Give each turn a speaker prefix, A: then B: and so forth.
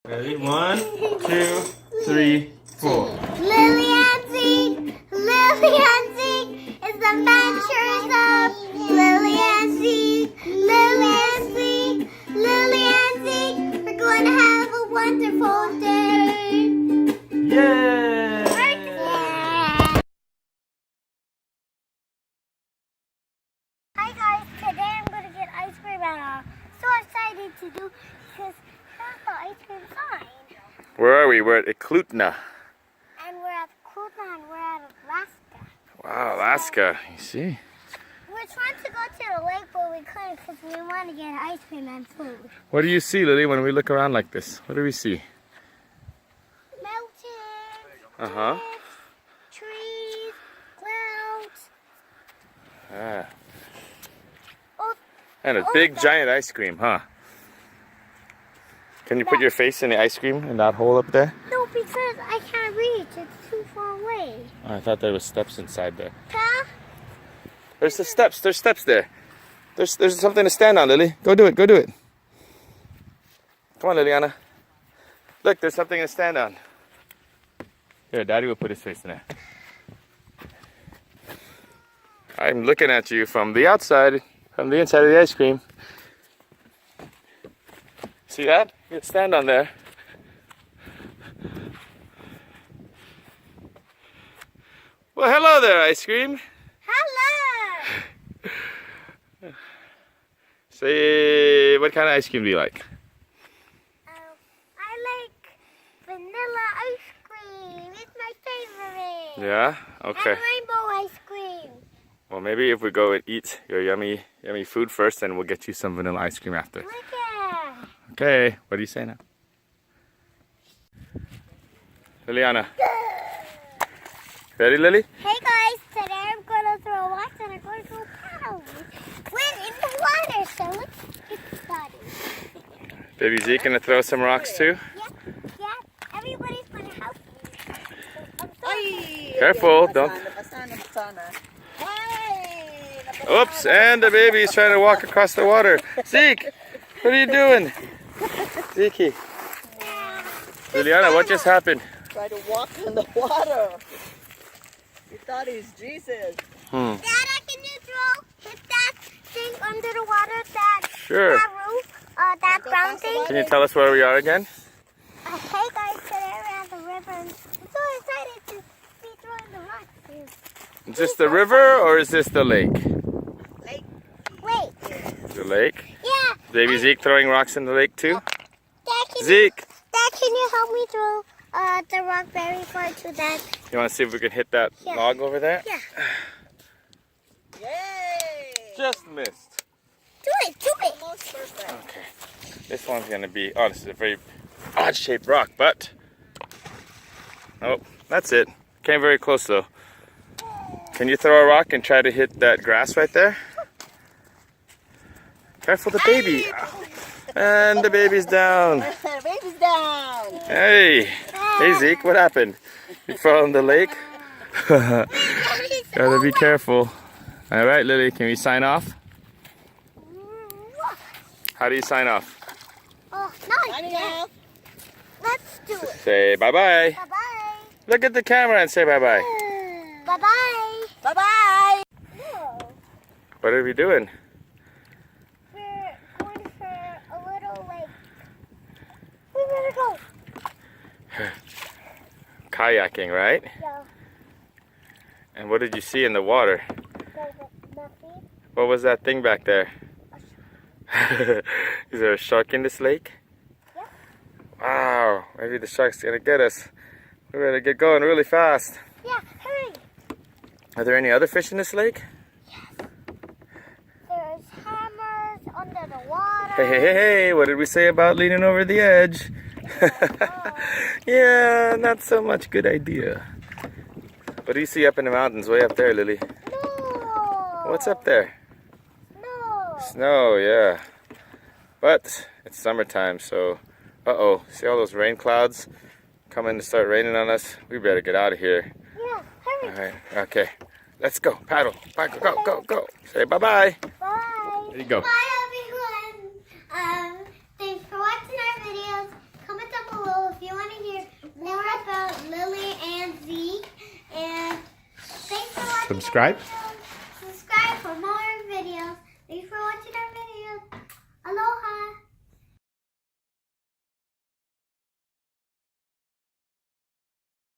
A: Ready? 1, 2, 3, 4.
B: Lilly and Zeke, Lilly and Zeke is the adventures of Lilly and Zeke, Lilly and Zeke, Lilly and Zeke. We're going to have a wonderful day.
A: Yay!
B: Hi guys, today I'm going to get ice cream and I'm so excited to do because here's the ice cream sign.
A: Where are we? We're at Eklutna.
B: And we're at Eklutna and we're at Alaska.
A: Wow, Alaska. You see?
B: We're trying to go to the lake, but we couldn't because we want to get ice cream and food.
A: What do you see, Lily, when we look around like this? What do we see?
B: Mountains,
A: Uh-huh.
B: trees, clouds.
A: Ah.
B: Oh,
A: And a big giant ice cream, huh? Can you put your face in the ice cream in that hole up there?
B: no, because I can't reach. It's too far away.
A: Oh, I thought there was steps inside there.
B: Huh?
A: There's the steps. There's steps there. There's something to stand on, Lily. Go do it. Go do it. Come on, Liliana. Look, there's something to stand on. Here, Daddy will put his face in there. I'm looking at you from the outside, from the inside of the ice cream. See that? You can stand on there. Well, hello there, ice cream.
B: Hello!
A: Say, what kind of ice cream do you like?
B: I like vanilla ice cream. It's my favorite.
A: Yeah? Okay.
B: And rainbow ice cream.
A: Well, maybe if we go and eat your yummy, yummy food first, then we'll get you some vanilla ice cream after.
B: Look at.
A: Okay, what do you say now? Liliana. Ready, Lily?
B: Hey guys, today I'm going to throw rocks and I'm going to go paddle. We're in the water, so let's get started.
A: Baby Zeke gonna throw some rocks too?
B: Yeah, everybody's going to help me. I'm sorry.
A: Careful, don't. Oops, and the baby's trying to walk across the water. Zeke, what are you doing? Zeke. Liliana, what just happened?
C: Try to walk in the water. You thought he's Jesus.
B: Dada, can you hit that thing under the water?
A: Sure.
B: That roof? That brown thing?
A: Can you tell us where we are again?
B: Hey guys, today we're at the river and I'm so excited to be throwing the rocks.
A: Is this the river or is this the lake?
C: Lake.
B: Wait.
A: The lake?
B: Yeah.
A: Baby Zeke throwing rocks in the lake too?
B: Dad,
A: Zeke,
B: can you help me throw the rock very far to that?
A: you want to see if we can hit that
B: Yeah.
A: log over there?
B: Yeah.
C: Yay!
A: Just missed.
B: Do it.
C: Almost perfect.
A: Okay. This one's going to be, oh, this is a very odd shaped rock, but, oh, that's it. Came very close though. Can you throw a rock and try to hit that grass right there? Careful the baby. And the baby's down.
C: Baby's down.
A: Hey. Hey Zeke, what happened? You fell in the lake? Gotta be careful. All right, Lily, can we sign off? How do you sign off?
B: Oh, no.
C: Signing off.
B: Let's do it.
A: Say bye-bye.
B: Bye-bye.
A: Look at the camera and say bye-bye.
B: Bye-bye.
C: Bye-bye.
B: No.
A: What are we doing?
B: We're going for a little lake. We better go.
A: Kayaking, right?
B: Yeah.
A: And what did you see in the water?
B: Nothing.
A: What was that thing back there? Is there a shark in this lake?
B: Yeah.
A: Wow, maybe the shark's gonna get us. We better get going really fast.
B: Yeah, hurry.
A: Are there any other fish in this lake?
B: There's hammers under the water.
A: Hey, what did we say about leaning over the edge? Yeah, not so much good idea. What do you see up in the mountains, way up there, Lily?
B: No.
A: What's up there?
B: No.
A: Snow, yeah. But it's summertime, so uh-oh. See all those rain clouds coming to start raining on us? We better get out of here.
B: Yeah, hurry.
A: All right, okay. Let's go. Paddle. Go. Say bye-bye.
B: Bye.
A: There you go.
B: Bye, everyone. Thanks for watching our videos. Comment down below. Lily and Zeke. And thanks for watching.
A: Subscribe.